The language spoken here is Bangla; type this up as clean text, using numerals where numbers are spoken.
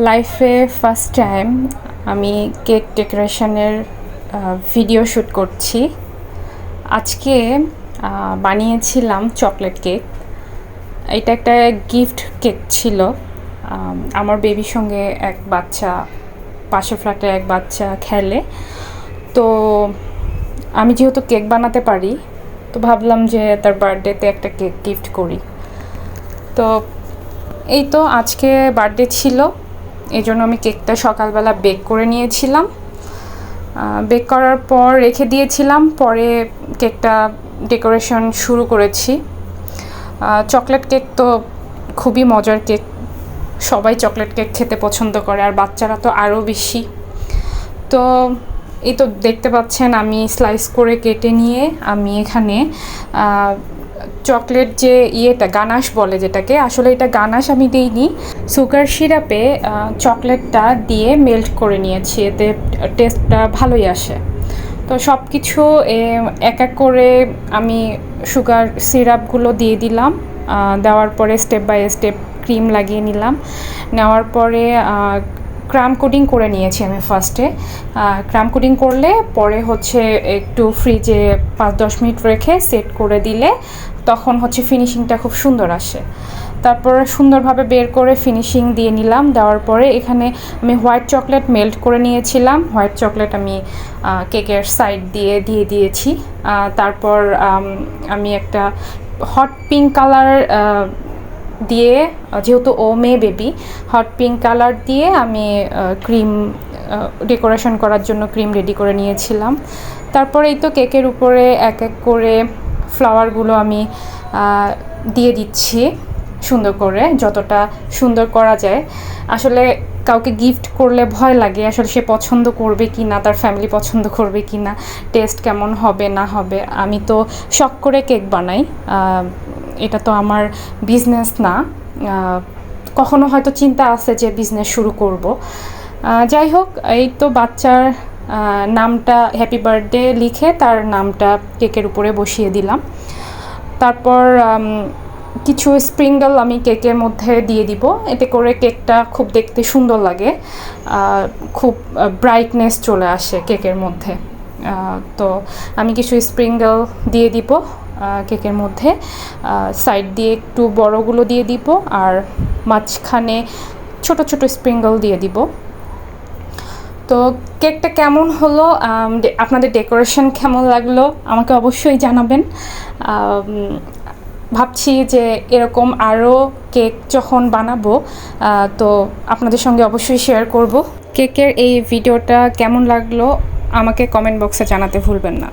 লাইফে ফার্স্ট টাইম আমি কেক ডেকোরেশনের ভিডিও শ্যুট করছি। আজকে বানিয়েছিলাম চকলেট কেক। এটা একটা গিফট কেক ছিল। আমার বেবির সঙ্গে এক বাচ্চা, পাশের ফ্ল্যাটের এক বাচ্চা খেলে। তো আমি যেহেতু কেক বানাতে পারি, তো ভাবলাম যে তার বার্থডেতে একটা কেক গিফট করি। তো এই তো আজকে বার্থডে ছিল, এই জন্য আমি কেকটা সকালবেলা বেক করে নিয়েছিলাম। বেক করার পর রেখে দিয়েছিলাম, পরে কেকটা ডেকোরেশন শুরু করেছি। চকলেট কেক তো খুবই মজার কেক, সবাই চকলেট কেক খেতে পছন্দ করে, আর বাচ্চারা তো আরও বেশি। তো এই তো দেখতে পাচ্ছেন আমি স্লাইস করে কেটে নিয়ে আমি এখানে চকলেট যে গানাশ বলে যেটাকে, আসলে এটা গানাশ আমি দিইনি, সুগার সিরাপে চকলেটটা দিয়ে মেল্ট করে নিয়েছি, এতে টেস্টটা ভালোই আসে। তো সব কিছু এক এক করে আমি সুগার সিরাপগুলো দিয়ে দিলাম। দেওয়ার পরে স্টেপ বাই স্টেপ ক্রিম লাগিয়ে নিলাম। নেওয়ার পরে ক্রাম কোটিং করে নিয়েছি আমি ফার্স্টে। ক্রাম কোটিং করলে পরে হচ্ছে একটু ফ্রিজে 5-10 মিনিট রেখে সেট করে দিলে তখন হচ্ছে ফিনিশিংটা খুব সুন্দর আসে। তারপর সুন্দরভাবে বের করে ফিনিশিং দিয়ে নিলাম। দেওয়ার পরে এখানে আমি হোয়াইট চকলেট মেল্ট করে নিয়েছিলাম। হোয়াইট চকলেট আমি কেকের সাইড দিয়ে দিয়েছি। তারপর আমি একটা হট পিঙ্ক কালার দিয়ে, যেহেতু ও মেয়ে বেবি, হট পিঙ্ক কালার দিয়ে আমি ক্রিম ডেকোরেশন করার জন্য ক্রিম রেডি করে নিয়েছিলাম। তারপর এই তো কেকের উপরে এক এক করে ফ্লাওয়ারগুলো আমি দিয়ে দিচ্ছি সুন্দর করে, যতটা সুন্দর করা যায়। আসলে কাউকে গিফট করলে ভয় লাগে, আসলে সে পছন্দ করবে কি না, তার ফ্যামিলি পছন্দ করবে কি না, টেস্ট কেমন হবে না হবে। আমি তো শখ করে কেক বানাই, এটা তো আমার বিজনেস না। কখনো হয়তো চিন্তা আছে যে বিজনেস শুরু করব। যাই হোক, এই তো বাচ্চার নামটা হ্যাপি বার্থডে লিখে তার নামটা কেকের উপরে বসিয়ে দিলাম। তারপর কিছু স্প্রিঙ্গল আমি কেকের মধ্যে দিয়ে দিব, এতে করে কেকটা খুব দেখতে সুন্দর লাগে, খুব ব্রাইটনেস চলে আসে কেকের মধ্যে। তো আমি কিছু স্প্রিঙ্গল দিয়ে দিব কেকের মধ্যে, সাইড দিয়ে একটু বড়গুলো দিয়ে দিব, আর মাঝখানে ছোট ছোট স্প্রিঙ্গল দিয়ে দিব। তো কেকটা কেমন হলো, আপনাদের ডেকোরেশন কেমন লাগলো আমাকে অবশ্যই জানাবেন। ভাবছি যে এরকম আরও কেক যখন বানাবো তো আপনাদের সঙ্গে অবশ্যই শেয়ার করব। কেকের এই ভিডিওটা কেমন লাগলো আমাকে কমেন্ট বক্সে জানাতে ভুলবেন না।